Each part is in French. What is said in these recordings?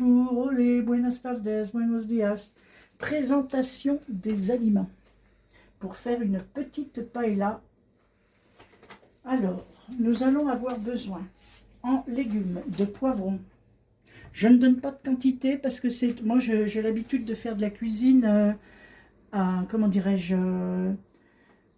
Bonjour, olé, buenas tardes, buenos días. Présentation des aliments. Pour faire une petite paella. Alors, nous allons avoir besoin en légumes de poivrons. Je ne donne pas de quantité parce que c'est moi j'ai l'habitude de faire de la cuisine comment dirais-je,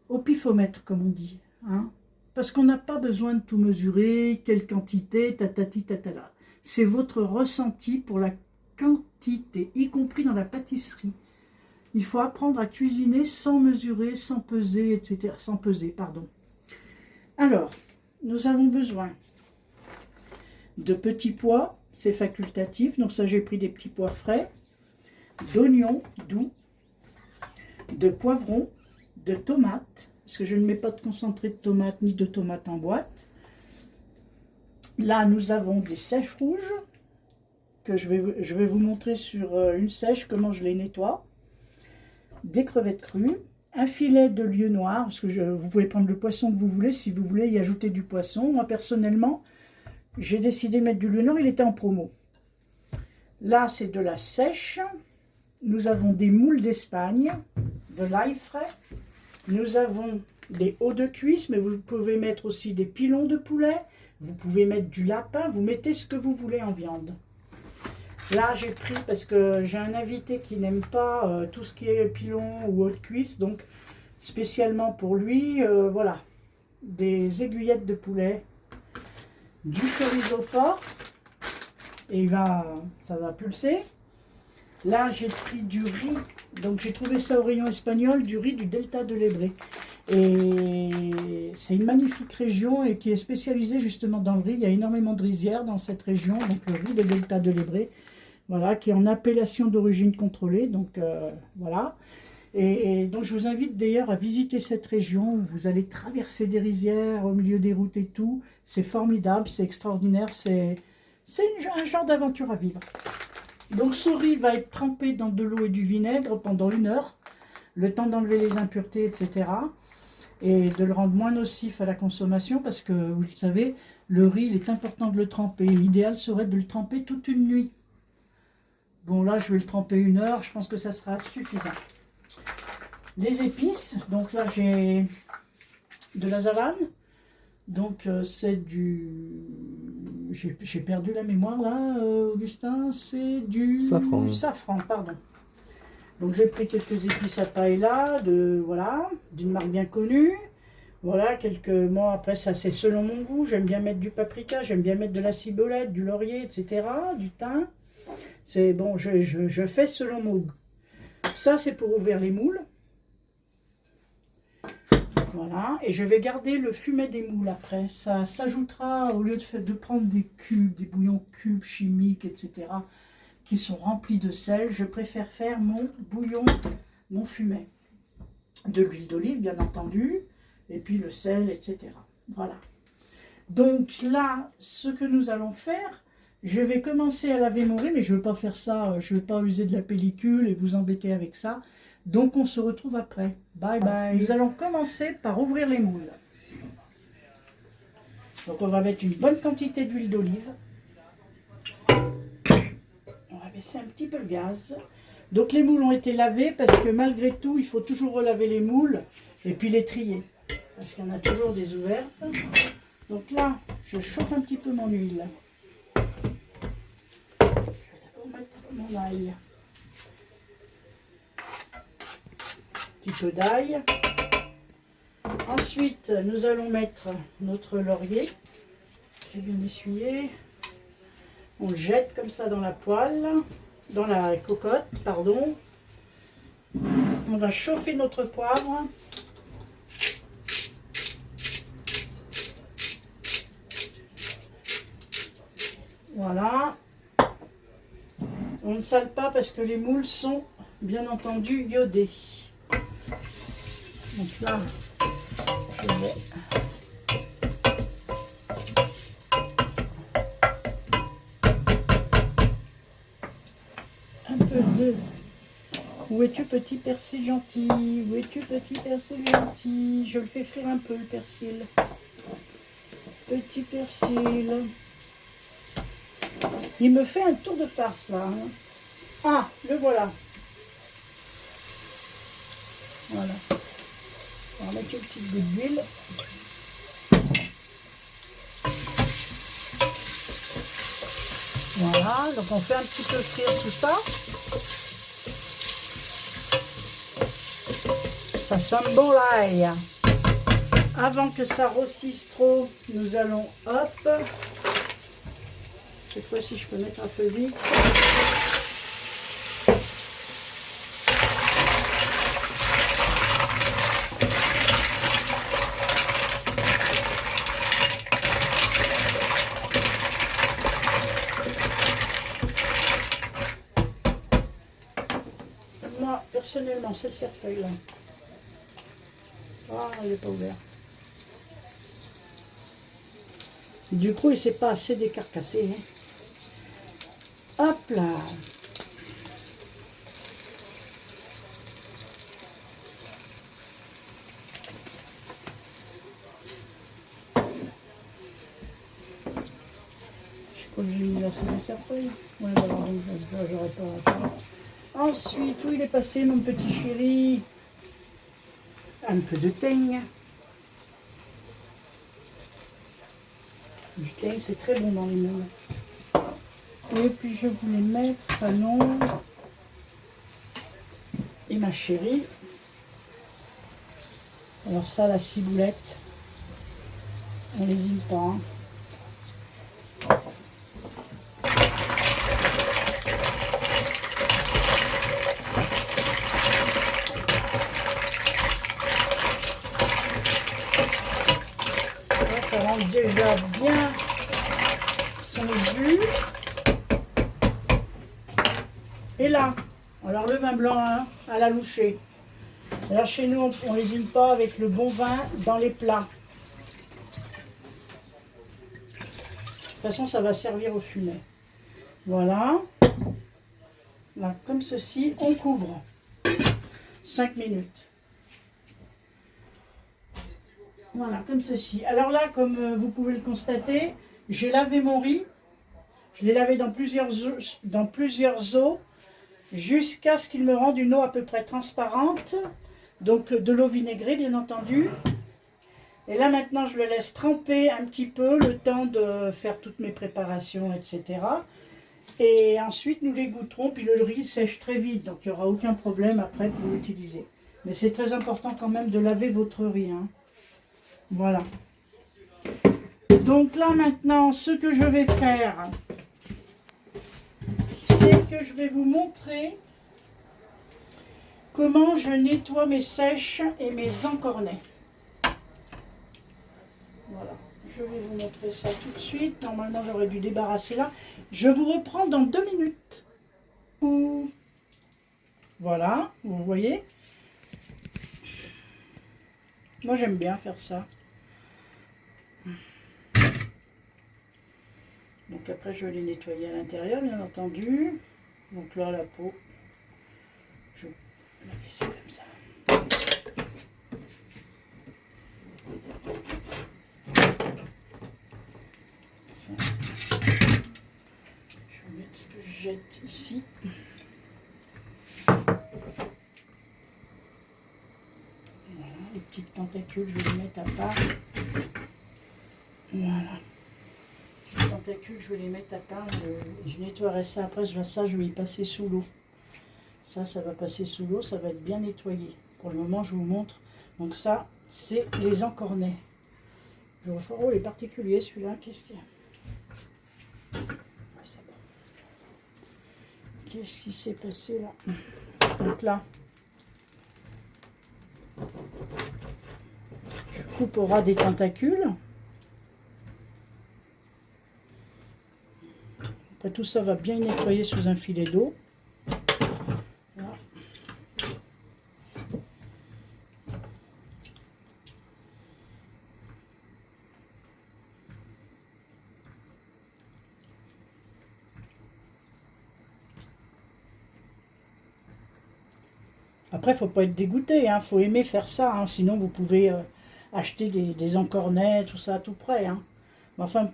au pifomètre comme on dit, hein, parce qu'on n'a pas besoin de tout mesurer, quelle quantité, tatati tatala. C'est votre ressenti pour la quantité, y compris dans la pâtisserie. Il faut apprendre à cuisiner sans mesurer, sans peser, etc. Sans peser, pardon. Alors, nous avons besoin de petits pois, c'est facultatif, donc ça j'ai pris des petits pois frais, d'oignons doux, de poivrons, de tomates, parce que je ne mets pas de concentré de tomates ni de tomates en boîte. Là, nous avons des sèches rouges, que je vais vous montrer sur une sèche comment je les nettoie. Des crevettes crues, un filet de lieu noir, parce que vous pouvez prendre le poisson que vous voulez, si vous voulez y ajouter du poisson. Moi, personnellement, j'ai décidé de mettre du lieu noir, il était en promo. Là, c'est de la sèche. Nous avons des moules d'Espagne, de l'ail frais. Nous avons des hauts de cuisse, mais vous pouvez mettre aussi des pilons de poulet. Vous pouvez mettre du lapin, vous mettez ce que vous voulez en viande. Là, j'ai pris, parce que j'ai un invité qui n'aime pas tout ce qui est pilon ou haut de cuisse, donc spécialement pour lui, voilà, des aiguillettes de poulet, du chorizo fort, et ça va pulser. Là, j'ai pris du riz, donc j'ai trouvé ça au rayon espagnol, du riz du delta de l'Ebre. Et c'est une magnifique région et qui est spécialisée justement dans le riz. Il y a énormément de rizières dans cette région, donc le riz de delta de l'Ebre, voilà, qui est en appellation d'origine contrôlée. Donc voilà. Et donc je vous invite d'ailleurs à visiter cette région où vous allez traverser des rizières au milieu des routes et tout. C'est formidable, c'est extraordinaire, c'est un genre d'aventure à vivre. Donc ce riz va être trempé dans de l'eau et du vinaigre pendant 1 heure, le temps d'enlever les impuretés, etc. Et de le rendre moins nocif à la consommation parce que, vous le savez, le riz, il est important de le tremper. L'idéal serait de le tremper toute une nuit. Bon, là, je vais le tremper 1 heure, je pense que ça sera suffisant. Les épices, donc là, j'ai de la zalane. Donc, c'est du... J'ai perdu la mémoire, là, Augustin, c'est du... Safran. Safran, pardon. Donc j'ai pris quelques épices à paella, voilà, d'une marque bien connue. Voilà, quelques mois après, ça c'est selon mon goût. J'aime bien mettre du paprika, j'aime bien mettre de la ciboulette, du laurier, etc. Du thym. C'est bon, je fais selon mon goût. Ça c'est pour ouvrir les moules. Voilà, et je vais garder le fumet des moules après. Ça s'ajoutera, au lieu de prendre des cubes, des bouillons cubes chimiques, etc., qui sont remplis de sel, je préfère faire mon bouillon, mon fumet. De l'huile d'olive, bien entendu, et puis le sel, etc. Voilà. Donc là, ce que nous allons faire, je vais commencer à laver mon riz, mais je ne veux pas faire ça, je ne veux pas user de la pellicule et vous embêter avec ça. Donc on se retrouve après. Bye bye. Nous allons commencer par ouvrir les moules. Donc on va mettre une bonne quantité d'huile d'olive. On va baisser un petit peu le gaz. Donc les moules ont été lavés parce que malgré tout, il faut toujours relaver les moules et puis les trier. Parce qu'il y en a toujours des ouvertes. Donc là, je chauffe un petit peu mon huile. Je vais d'abord mettre mon ail. Un petit peu d'ail. Ensuite, nous allons mettre notre laurier. J'ai bien essuyé. On le jette comme ça dans la poêle, dans la cocotte, pardon. On va chauffer notre poivre. Voilà. On ne sale pas parce que les moules sont bien entendu iodés. Donc là, je vais... Où es-tu petit persil gentil? Où es-tu petit persil gentil? Je le fais frire un peu le persil. Petit persil. Il me fait un tour de farce là. Hein. Ah, le voilà. Voilà. On va mettre une petite goutte d'huile. Voilà, donc on fait un petit peu frire tout ça. Ça sent bon l'ail. Avant que ça rossisse trop, nous allons, hop, cette fois-ci je peux mettre un peu vite. Moi, personnellement, c'est le cercueil là. Ah, il n'est pas ouvert. Du coup, il ne s'est pas assez décarcassé. Hein. Hop là. Je sais pas que j'ai mis là, c'est le cercueil. Ouais, alors, j'aurais pas. Ensuite, où il est passé, mon petit chéri? Un peu de teigne. Du thym, c'est très bon dans les meules. Et puis je voulais mettre Fanon et ma chérie. Alors ça, la ciboulette, on n'hésite pas. Hein. Ça rend déjà bien son jus. Et là, alors le vin blanc hein, à la louchée. Alors chez nous, on n'hésite pas avec le bon vin dans les plats. De toute façon, ça va servir au fumet. Voilà. Là, comme ceci, on couvre. 5 minutes. Voilà, comme ceci. Alors là, comme vous pouvez le constater, j'ai lavé mon riz. Je l'ai lavé dans plusieurs eaux jusqu'à ce qu'il me rende une eau à peu près transparente. Donc de l'eau vinaigrée, bien entendu. Et là, maintenant, je le laisse tremper un petit peu, le temps de faire toutes mes préparations, etc. Et ensuite, nous les goûterons. Puis le riz sèche très vite, donc il n'y aura aucun problème après pour l'utiliser. Mais c'est très important quand même de laver votre riz. Hein. Voilà. Donc là maintenant, ce que je vais faire, c'est que je vais vous montrer comment je nettoie mes sèches et mes encornets. Voilà. Je vais vous montrer ça tout de suite. Normalement, j'aurais dû débarrasser là. Je vous reprends dans 2 minutes. Voilà, vous voyez. Moi, j'aime bien faire ça. Donc après je vais les nettoyer à l'intérieur bien entendu. Donc là la peau, je vais la laisser comme ça. Ça. Je vais mettre ce que je jette ici. Voilà, les petites tentacules je vais les mettre à part. Voilà. Les tentacules, je vais les mettre à part. Je nettoierai ça après. Ça, je vais y passer sous l'eau. Ça va passer sous l'eau. Ça va être bien nettoyé. Pour le moment, je vous montre. Donc ça, c'est les encornets. Oh, il est particulier celui-là. Qu'est-ce qu'il y a? Qu'est-ce qui s'est passé là? Donc là, je coupe au ras des tentacules. Après tout ça va bien nettoyer sous un filet d'eau. Voilà. Après, il ne faut pas être dégoûté, hein. Faut aimer faire ça, hein. Sinon vous pouvez acheter des encornets, tout ça, tout prêt. Hein. Mais enfin,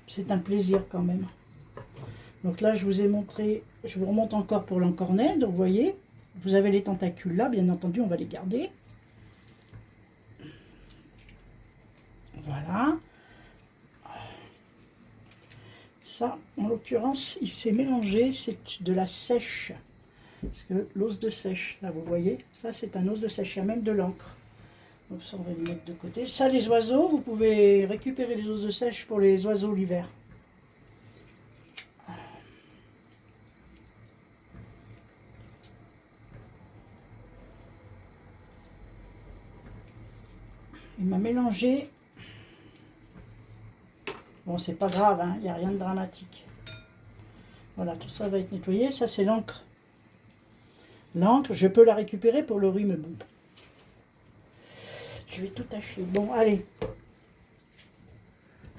c'est un plaisir quand même. Donc là, je vous ai montré, je vous remonte encore pour l'encornet. Donc vous voyez, vous avez les tentacules là, bien entendu, on va les garder. Voilà. Ça, en l'occurrence, il s'est mélangé, c'est de la sèche. Parce que l'os de sèche, là, vous voyez, ça c'est un os de sèche, il y a même de l'encre. Donc ça, on va le mettre de côté. Ça, les oiseaux, vous pouvez récupérer les os de sèche pour les oiseaux l'hiver. Il m'a mélangé. Bon, c'est pas grave, hein, il n'y a rien de dramatique. Voilà, tout ça va être nettoyé. Ça, c'est l'encre. L'encre, je peux la récupérer pour le riz, mais bon. Je vais tout tâcher. Bon, allez.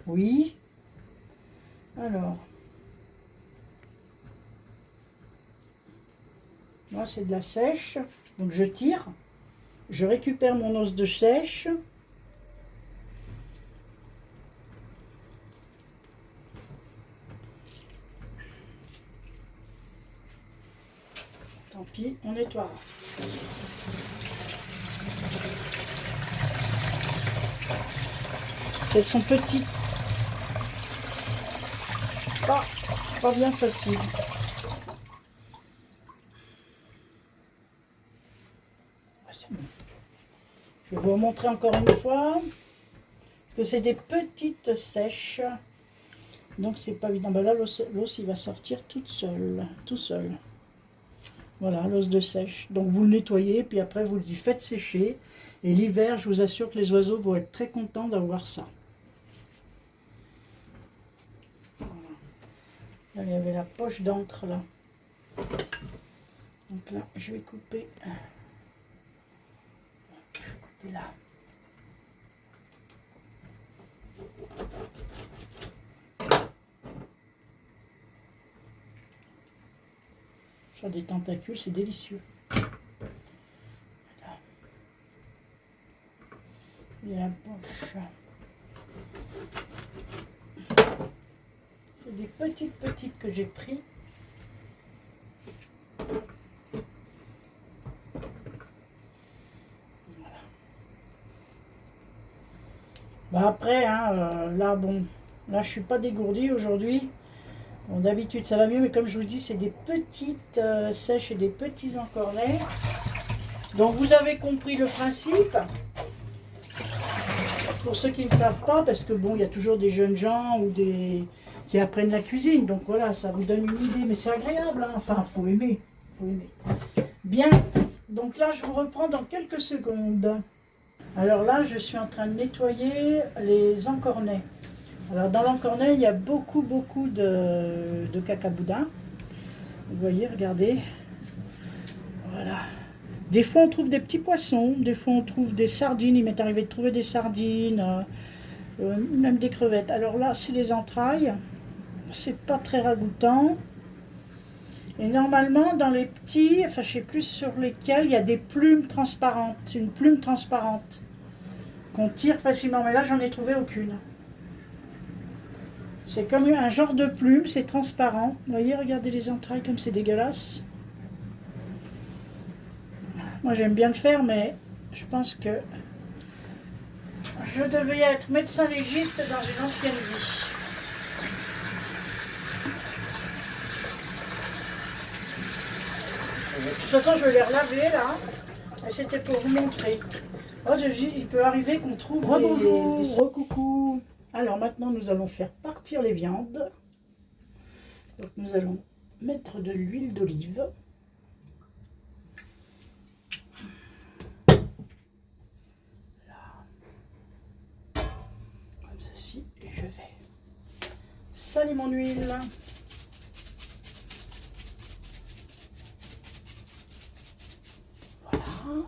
Oui. Alors. Moi, c'est de la sèche. Donc, je tire. Je récupère mon os de sèche. Tant pis, on nettoie. Elles sont petites. Pas bien facile. Bon. Je vais vous montrer encore une fois. Parce que c'est des petites sèches. Donc c'est pas évident. Ben là, l'os il va sortir tout seul. Voilà, l'os de sèche. Donc vous le nettoyez, puis après vous le faites sécher. Et l'hiver, je vous assure que les oiseaux vont être très contents d'avoir ça. Voilà. Là, il y avait la poche d'encre là. Donc là, je vais couper. Je vais couper là. Faire des tentacules, c'est délicieux. Voilà. Et la poche. C'est des petites que j'ai pris. Voilà. Bah après, hein, là bon, là je suis pas dégourdie aujourd'hui. Bon, d'habitude ça va mieux, mais comme je vous dis, c'est des petites sèches et des petits encornets. Donc vous avez compris le principe. Pour ceux qui ne savent pas, parce que bon, il y a toujours des jeunes gens ou des qui apprennent la cuisine. Donc voilà, ça vous donne une idée, mais c'est agréable, hein. Enfin, faut aimer. Bien, donc là, je vous reprends dans quelques secondes. Alors là, je suis en train de nettoyer les encornets. Alors dans l'encornet, il y a beaucoup de cacaboudin. Vous voyez, regardez. Voilà. Des fois, on trouve des petits poissons, des fois, on trouve des sardines. Il m'est arrivé de trouver des sardines, même des crevettes. Alors là, c'est les entrailles. C'est pas très ragoûtant. Et normalement, dans les petits, enfin, je sais plus sur lesquels, il y a des plumes transparentes. Une plume transparente qu'on tire facilement. Mais là, j'en ai trouvé aucune. C'est comme un genre de plume, c'est transparent. Vous voyez, regardez les entrailles comme c'est dégueulasse. Moi, j'aime bien le faire, mais je pense que je devais être médecin légiste dans une ancienne vie. De toute façon, je vais les relaver là. Et c'était pour vous montrer. Oh, il peut arriver qu'on trouve des... Recoucou. Alors maintenant, nous allons faire partir les viandes. Donc nous allons mettre de l'huile d'olive. Comme ceci. Et je vais saler mon huile. Voilà.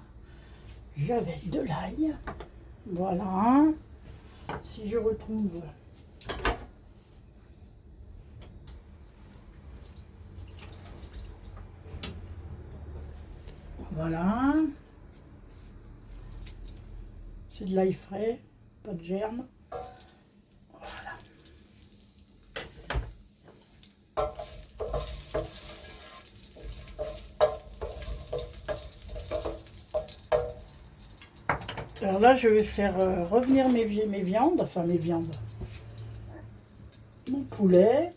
J'avais de l'ail. Voilà. Si je retrouve voilà, c'est de l'ail frais, pas de germes. Voilà. Alors là, je vais faire revenir mes viandes, enfin mes viandes. Mon poulet.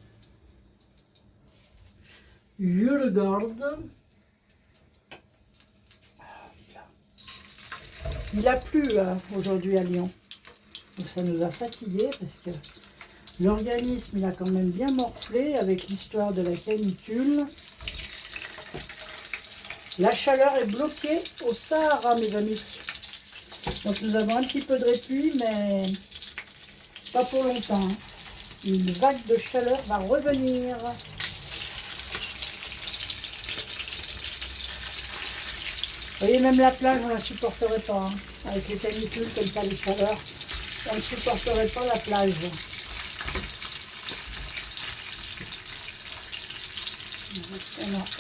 Je le garde. Il a plu aujourd'hui à Lyon. Donc ça nous a fatigués parce que l'organisme il a quand même bien morflé avec l'histoire de la canicule. La chaleur est bloquée au Sahara, mes amis. Donc nous avons un petit peu de répit, mais pas pour longtemps. Hein. Une vague de chaleur va revenir. Vous voyez, même la plage, on ne la supporterait pas. Hein. Avec les canicules comme ça, les chaleurs, on ne supporterait pas la plage.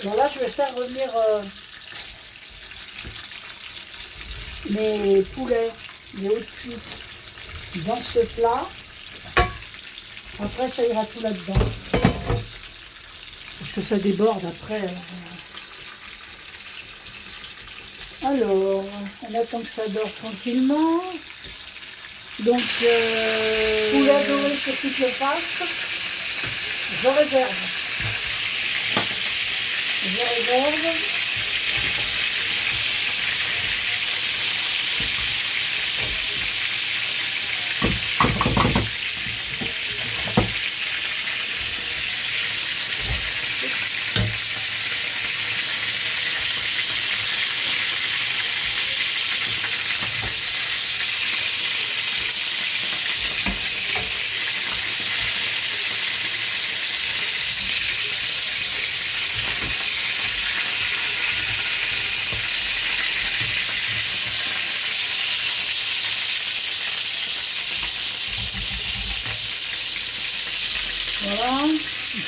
Alors là, je vais faire revenir mes poulets, les hautes cuisses dans ce plat. Après, ça ira tout là-dedans. Parce que ça déborde après. Alors, on attend que ça dort tranquillement. Donc, poulet doré sur toutes les faces. Je réserve. Je réserve. Voilà,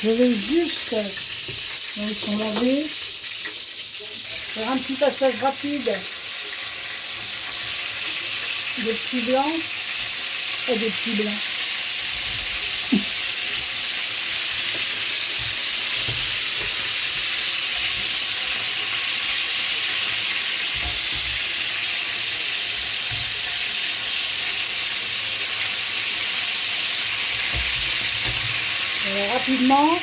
je vais juste, donc ils sont lavés, faire un petit passage rapide des petits blancs et des petits blancs. Rapidement.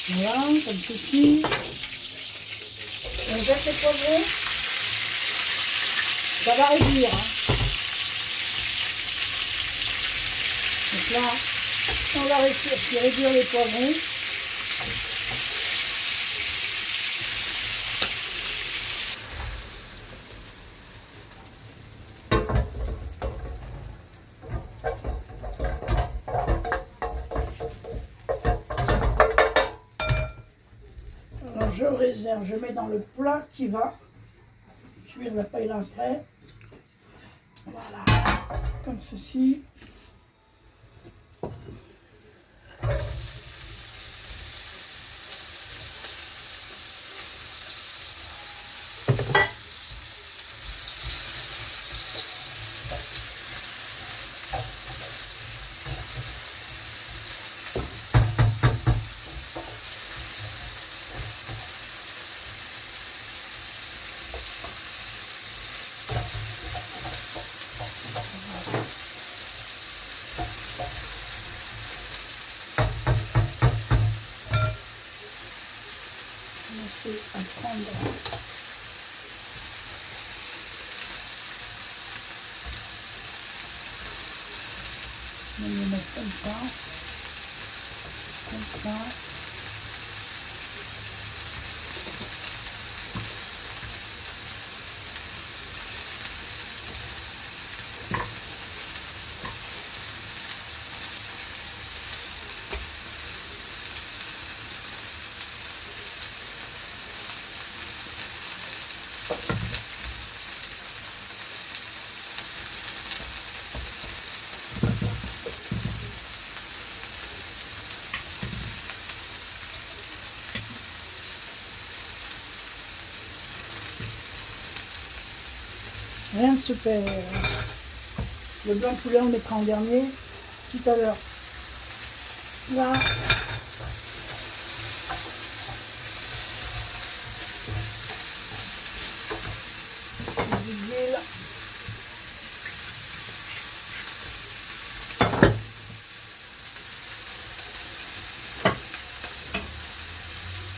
Voilà, comme ceci. On jette les poivrons, ça va réduire. Hein. Donc là, on va réduire les poivrons. Alors je réserve, je mets dans le plat qui va cuire la paille après. Voilà, comme ceci. Commencer à prendre je vais le mettre comme ça, comme ça. Rien ne se perd. Le blanc de poulet, on le mettra en dernier tout à l'heure. Là. D'huile.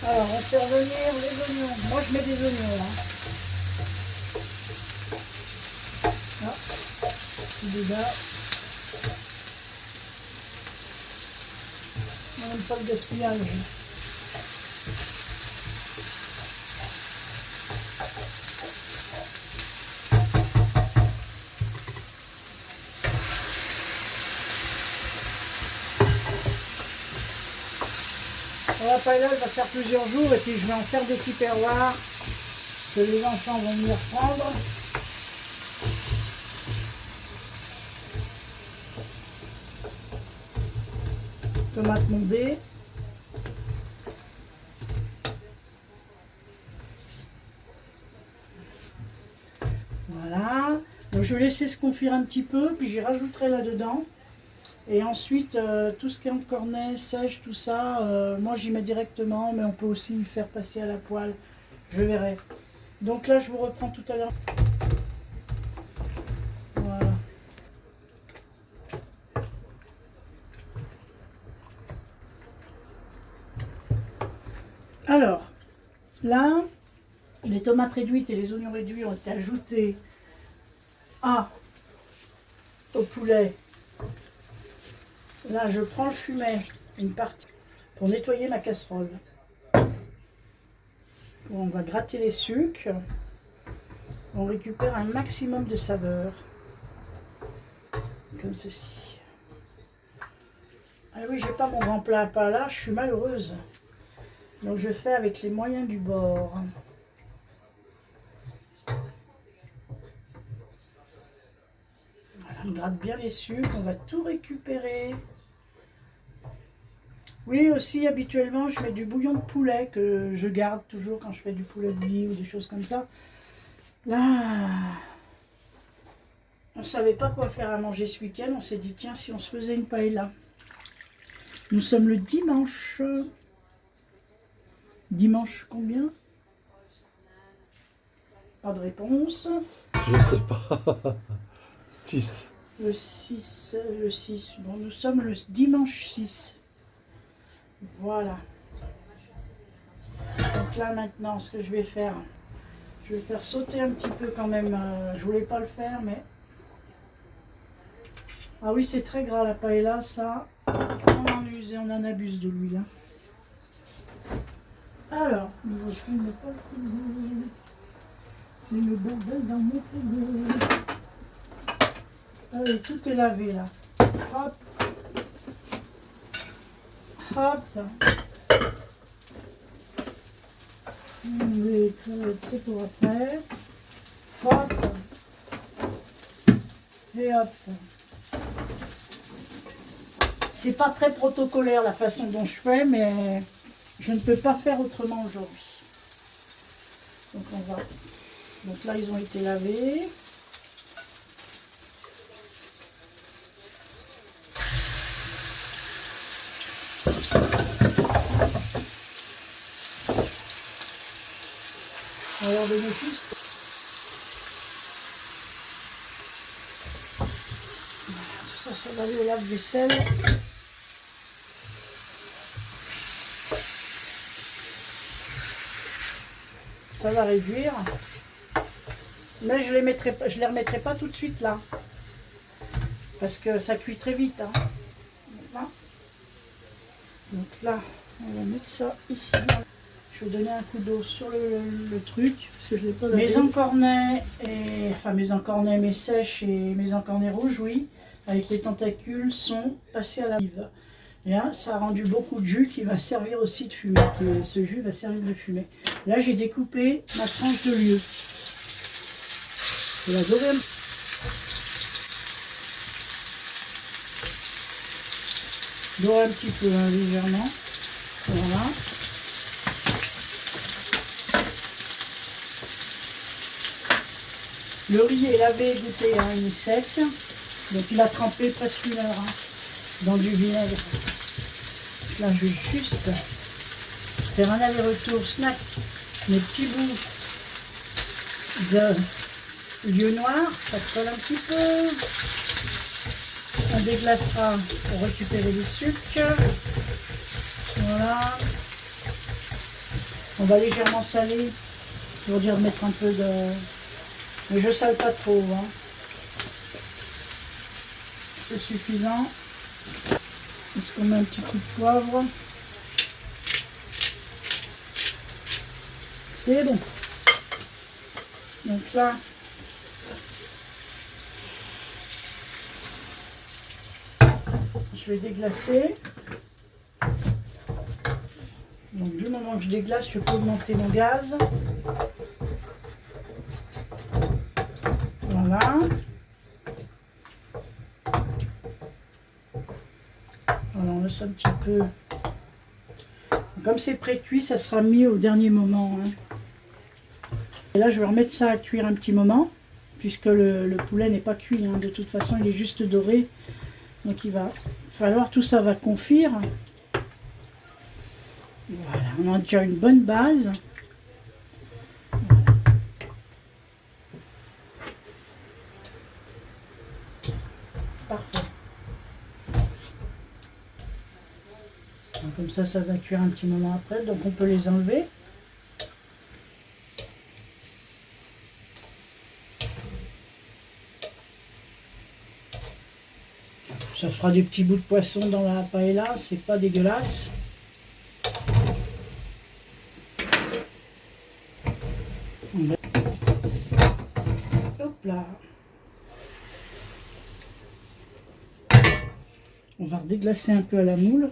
Alors, on fait revenir les oignons. Moi, je mets des oignons là. Là, celui-là. On n'aime pas le gaspillage. La paella, elle va faire plusieurs jours et puis je vais en faire des petits perroirs que les enfants vont venir prendre. Tomates mondées. Voilà. Donc je vais laisser se confire un petit peu, puis j'y rajouterai là-dedans. Et ensuite, tout ce qui est en cornet, sèche, tout ça, moi j'y mets directement, mais on peut aussi faire passer à la poêle. Je verrai. Donc là, je vous reprends tout à l'heure. Voilà. Alors, là, les tomates réduites et les oignons réduits ont été ajoutés au poulet. Là, je prends le fumet, une partie, pour nettoyer ma casserole. On va gratter les sucres. On récupère un maximum de saveur. Comme ceci. Ah oui, j'ai pas mon grand plat à pas là, je suis malheureuse. Donc je fais avec les moyens du bord. Voilà, on gratte bien les sucres, on va tout récupérer. Oui, aussi habituellement je mets du bouillon de poulet que je garde toujours quand je fais du poulet bouilli ou des choses comme ça. Là, on ne savait pas quoi faire à manger ce week-end, on s'est dit tiens si on se faisait une paella. Nous sommes le dimanche. Dimanche combien? Pas de réponse. Je sais pas. 6. Le 6. Bon, nous sommes le dimanche 6. Voilà. Donc là maintenant, ce que je vais faire sauter un petit peu quand même. Je voulais pas le faire, mais... Ah oui, c'est très gras la paella, ça. On en use et on en abuse de l'huile. Hein. Alors, c'est le bordel dans mon frigo. Allez, tout est lavé là. Hop. Hop. Les crevettes, c'est pour après. Hop. Et hop. C'est pas très protocolaire la façon dont je fais, mais je ne peux pas faire autrement aujourd'hui. Donc on va. Donc là, ils ont été lavés. On va leur donner juste. Tout ça, ça va aller au lave-vaisselle. Ça va réduire. Mais je les remettrai pas tout de suite là. Parce que ça cuit très vite. Hein. Donc là, on va mettre ça ici. Je vais donner un coup d'eau sur le truc, parce que je l'ai pas lavé. Mes encornets, mes sèches et mes encornets rouges, oui, avec les tentacules, sont passés à la vive. Et là, ça a rendu beaucoup de jus qui va servir aussi de fumée. Ce jus va servir de fumée. Là, j'ai découpé ma tranche de lieu. Je vais la dorer un peu. Dorer un petit peu, hein, légèrement. Voilà. Le riz est lavé, goûté, hein, il est sec. Donc il a trempé presque 1 heure dans du vinaigre. Là, je vais juste faire un aller-retour snack, mes petits bouts de lieu noir. Ça colle un petit peu. On déglacera pour récupérer les sucres. Voilà. On va légèrement saler pour dire de mettre un peu de... Mais je sale pas trop. Hein. C'est suffisant. Est-ce qu'on met un petit coup de poivre? C'est bon. Donc là, je vais déglacer. Donc du moment que je déglace, je peux augmenter mon gaz. Voilà. Voilà, on laisse un petit peu. Comme c'est pré-cuit, ça sera mis au dernier moment. Hein. Et là, je vais remettre ça à cuire un petit moment, puisque le poulet n'est pas cuit. Hein. De toute façon, il est juste doré. Donc il va falloir, tout ça va confire. Voilà, on a déjà une bonne base. Voilà. Parfait. Donc, comme ça va cuire un petit moment après. Donc on peut les enlever. Ça fera des petits bouts de poisson dans la paella, c'est pas dégueulasse. Hop là. On va redéglacer un peu à la moule.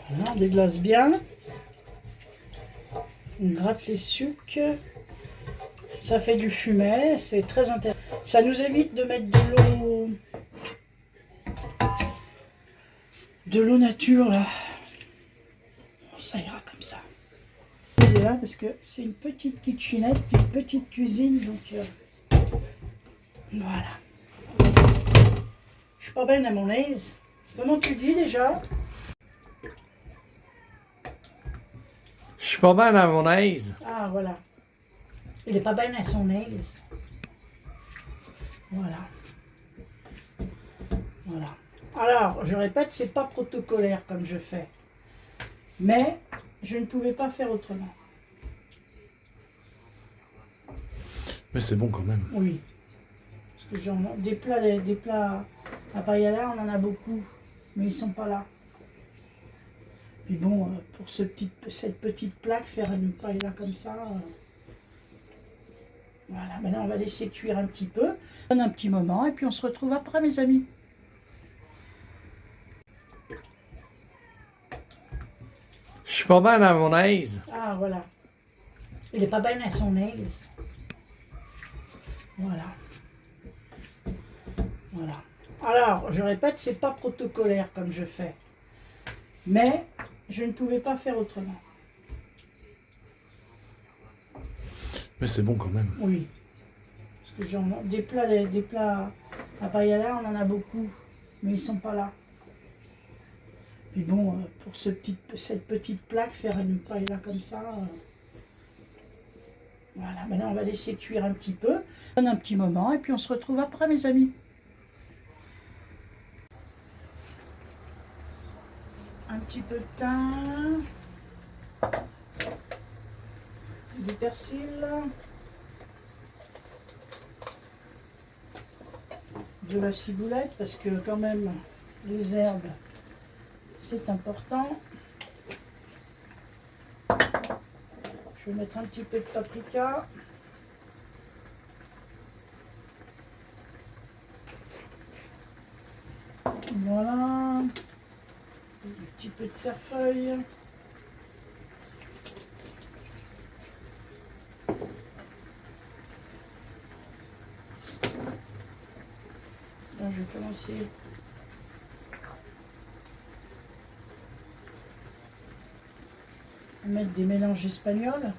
Voilà, on déglace bien. On gratte les sucres. Ça fait du fumet, c'est très intéressant. Ça nous évite de mettre de l'eau nature là. Bon, ça ira comme ça. C'est là parce que c'est une petite kitchenette, une petite cuisine, donc voilà. Je suis pas bien à mon aise. Comment tu dis déjà? Je suis pas bien à mon aise. Ah voilà. Il est pas bien à son aise. Voilà. Voilà. Alors, je répète, c'est pas protocolaire comme je fais. Mais je ne pouvais pas faire autrement. Mais c'est bon quand même. Oui. Parce que des plats à paella, on en a beaucoup. Mais ils sont pas là. Puis bon, pour cette petite plaque, faire une paella comme ça... Voilà, maintenant on va laisser cuire un petit peu. On donne un petit moment et puis on se retrouve après, mes amis. Je suis pas bien à mon aise. Ah voilà. Il est pas bien à son aise. Voilà. Voilà. Alors, je répète, c'est pas protocolaire comme je fais. Mais je ne pouvais pas faire autrement. Mais c'est bon quand même. Oui. Parce que des plats à paella, on en a beaucoup. Mais ils sont pas là. Puis bon, pour cette petite plaque, faire une paella comme ça... Voilà, maintenant on va laisser cuire un petit peu. On donne un petit moment et puis on se retrouve après, mes amis. Un petit peu de thym. Du persil. De la ciboulette, parce que quand même, les herbes, c'est important. Je vais mettre un petit peu de paprika. Voilà. Un petit peu de cerfeuil. Là, je vais commencer à mettre des mélanges espagnols.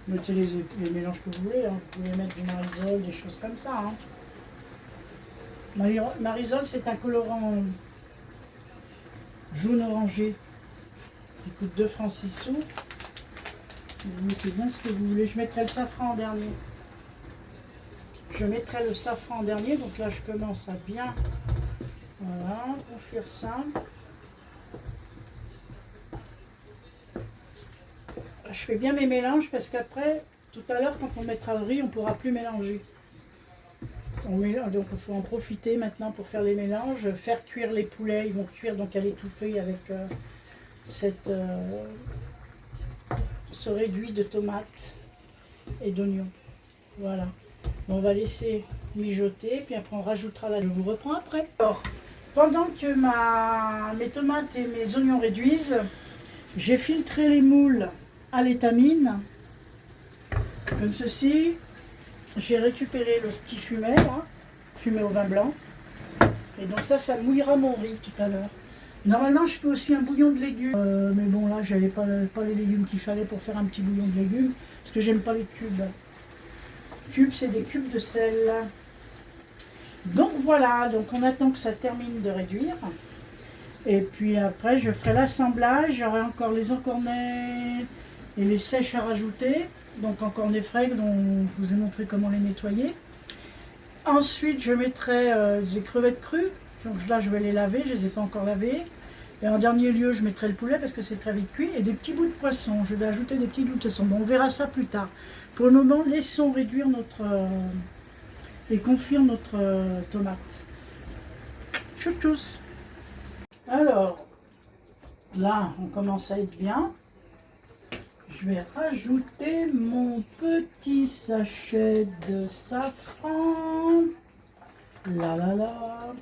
Mettez les mélanges que vous voulez, hein. Vous pouvez mettre du marisol, des choses comme ça. Hein. Marisol, c'est un colorant jaune orangé qui coûte 2 francs 6 sous. Vous mettez bien ce que vous voulez. Je mettrai le safran en dernier. Je mettrai le safran en dernier. Donc là, je commence à bien, voilà, pour faire ça. Je fais bien mes mélanges parce qu'après, tout à l'heure, quand on mettra le riz, on ne pourra plus mélanger. Donc il faut en profiter maintenant pour faire les mélanges. Faire cuire les poulets, ils vont cuire donc à l'étouffée avec ce réduit de tomates et d'oignons. Voilà. On va laisser mijoter, puis après on rajoutera la... Je vous reprends après. Alors, pendant que mes tomates et mes oignons réduisent, j'ai filtré les moules à l'étamine, comme ceci. J'ai récupéré le petit fumet, là, fumet au vin blanc. Et donc ça mouillera mon riz tout à l'heure. Normalement, je fais aussi un bouillon de légumes. Mais bon, là, j'avais pas les légumes qu'il fallait pour faire un petit bouillon de légumes. Parce que j'aime pas les cubes. Cubes, c'est des cubes de sel. Donc voilà, donc on attend que ça termine de réduire. Et puis après, je ferai l'assemblage. J'aurai encore les encornets et les sèches à rajouter. Donc encornets frais dont je vous ai montré comment les nettoyer. Ensuite, je mettrai des crevettes crues. Donc là, je vais les laver, je ne les ai pas encore lavées. Et en dernier lieu, je mettrai le poulet parce que c'est très vite cuit. Et des petits bouts de poisson. Je vais ajouter des petits bouts de poisson. Bon, on verra ça plus tard. Pour le moment, laissons réduire et confire notre tomate. Tchou-tchous. Alors, là, on commence à être bien. Je vais rajouter mon petit sachet de safran. Là, là, là.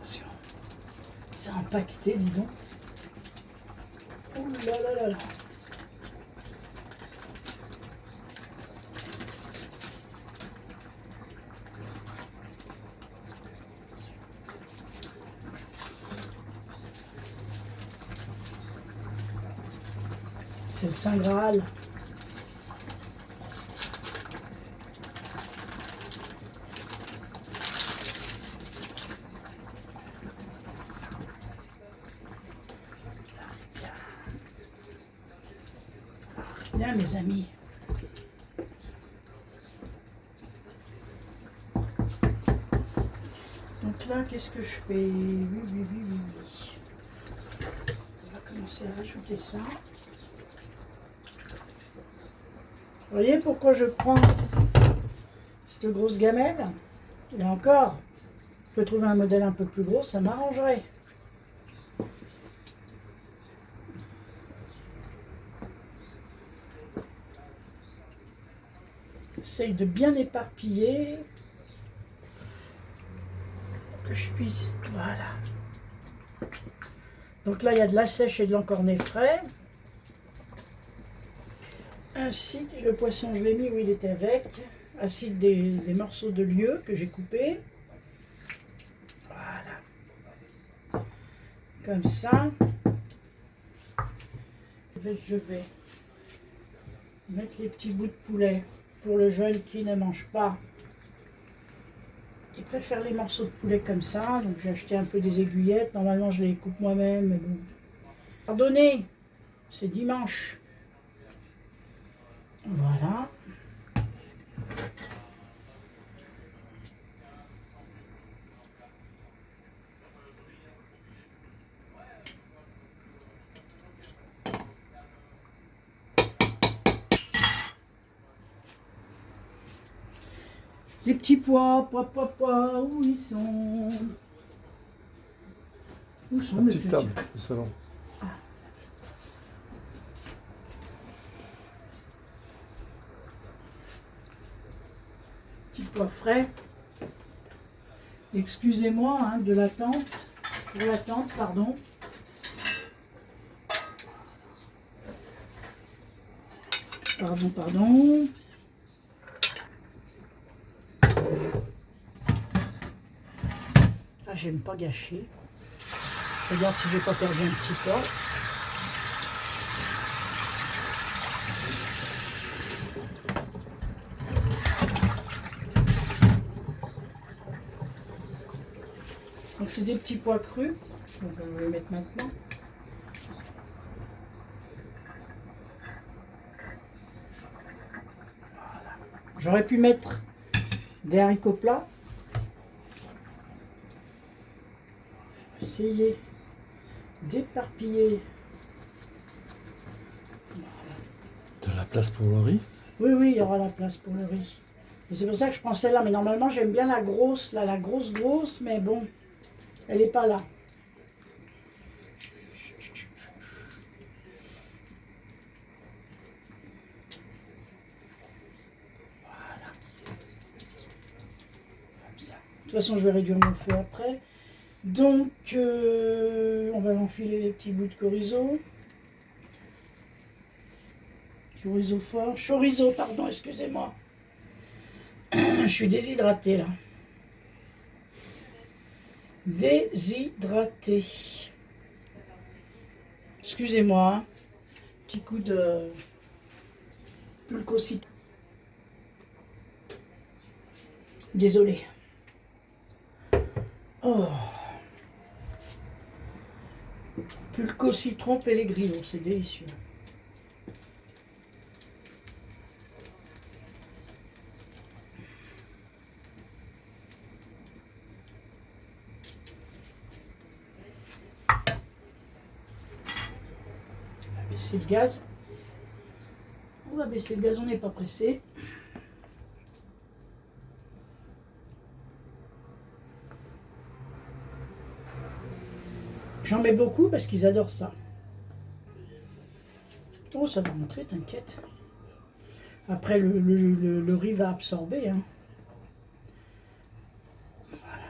Attention. C'est empaqueté, dis donc. Oh là là là là. C'est le Saint Graal. Bien, mes amis. Donc là, qu'est-ce que je fais? Oui. On va commencer à rajouter ça. Vous voyez pourquoi je prends cette grosse gamelle? Et encore, je peux trouver un modèle un peu plus gros, ça m'arrangerait. J'essaye de bien éparpiller pour que je puisse... Voilà. Donc là, il y a de la sèche et de l'encornet frais. Ainsi que le poisson, je l'ai mis où il était avec. Ainsi que des morceaux de lieu que j'ai coupés. Voilà. Comme ça. Je vais mettre les petits bouts de poulet pour le jeune qui ne mange pas. Il préfère les morceaux de poulet comme ça. Donc j'ai acheté un peu des aiguillettes. Normalement, je les coupe moi-même. Mais bon. Pardonnez, c'est dimanche. Voilà. Les petits pois, pois, où ils sont? Où sont La mes petite petits? table au salon. Petits pois frais. Excusez-moi hein, de l'attente. Pour l'attente, pardon. Pardon. Ah, j'aime pas gâcher. Regarde si j'ai pas perdu un petit pois. Donc c'est des petits pois crus. Donc on va les mettre maintenant. Voilà. J'aurais pu mettre des haricots plats. Essayer d'éparpiller. T'as la place pour le riz? Oui, il y aura la place pour le riz. Et c'est pour ça que je prends celle-là. Mais normalement, j'aime bien la grosse, là, la grosse, mais bon, elle n'est pas là. Voilà. Comme ça. De toute façon, je vais réduire mon feu après. Donc, on va enfiler les petits bouts de chorizo. Chorizo fort. Chorizo, pardon, excusez-moi. Je suis déshydratée là. Déshydratée. Excusez-moi. Hein. Petit coup de pulcocitron. Désolée. Oh. Pulcocitron pellegrino, c'est délicieux. On va baisser le gaz. On va baisser le gaz, on n'est pas pressé. J'en mets beaucoup parce qu'ils adorent ça. Oh, ça va rentrer, t'inquiète. Après, le riz va absorber. Hein. Voilà.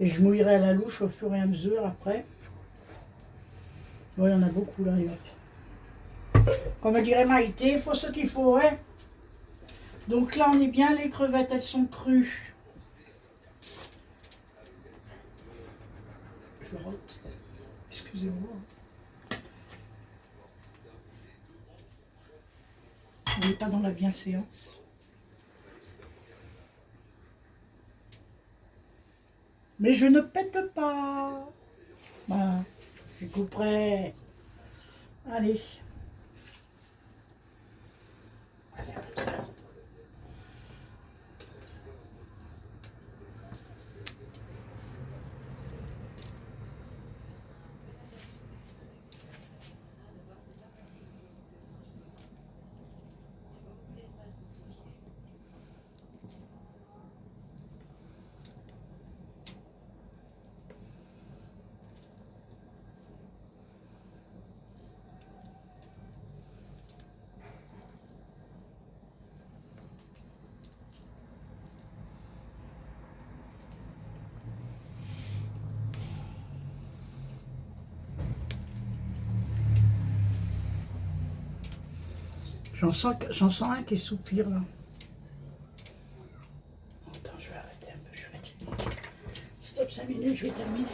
Et je mouillerai à la louche au fur et à mesure après. Oui, il y en a beaucoup là. Comme dirait Maïté, il faut ce qu'il faut. Hein. Donc là, on est bien. Les crevettes, elles sont crues. Je rote. Excusez-moi. On n'est pas dans la bienséance. Mais je ne pète pas. Voilà. Je couperai. Allez. On va faire comme ça. J'en sens un qui soupire là. Attends, je vais arrêter un peu, je suis fatiguée. Stop 5 minutes, je vais terminer.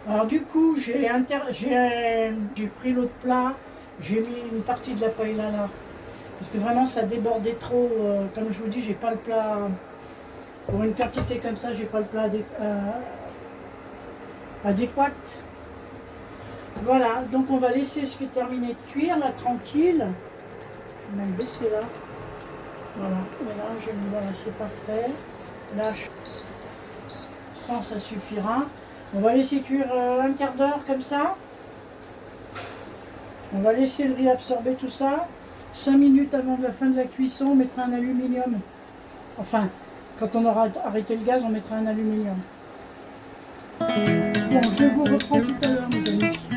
Alors du coup, j'ai pris l'autre plat, j'ai mis une partie de la paella là. Parce que vraiment ça débordait trop. Comme je vous dis, j'ai pas le plat. Pour une quantité comme ça, j'ai pas le plat adéquat. Voilà, donc on va laisser se terminer de cuire là tranquille. Je vais même baisser là. Voilà, voilà, c'est parfait. Là, ça suffira. On va laisser cuire un quart d'heure comme ça. On va laisser le riz absorber tout ça. 5 minutes avant la fin de la cuisson, on mettra un aluminium. Enfin, quand on aura arrêté le gaz, on mettra un aluminium. Bon, je vous reprends tout à l'heure, mes amis.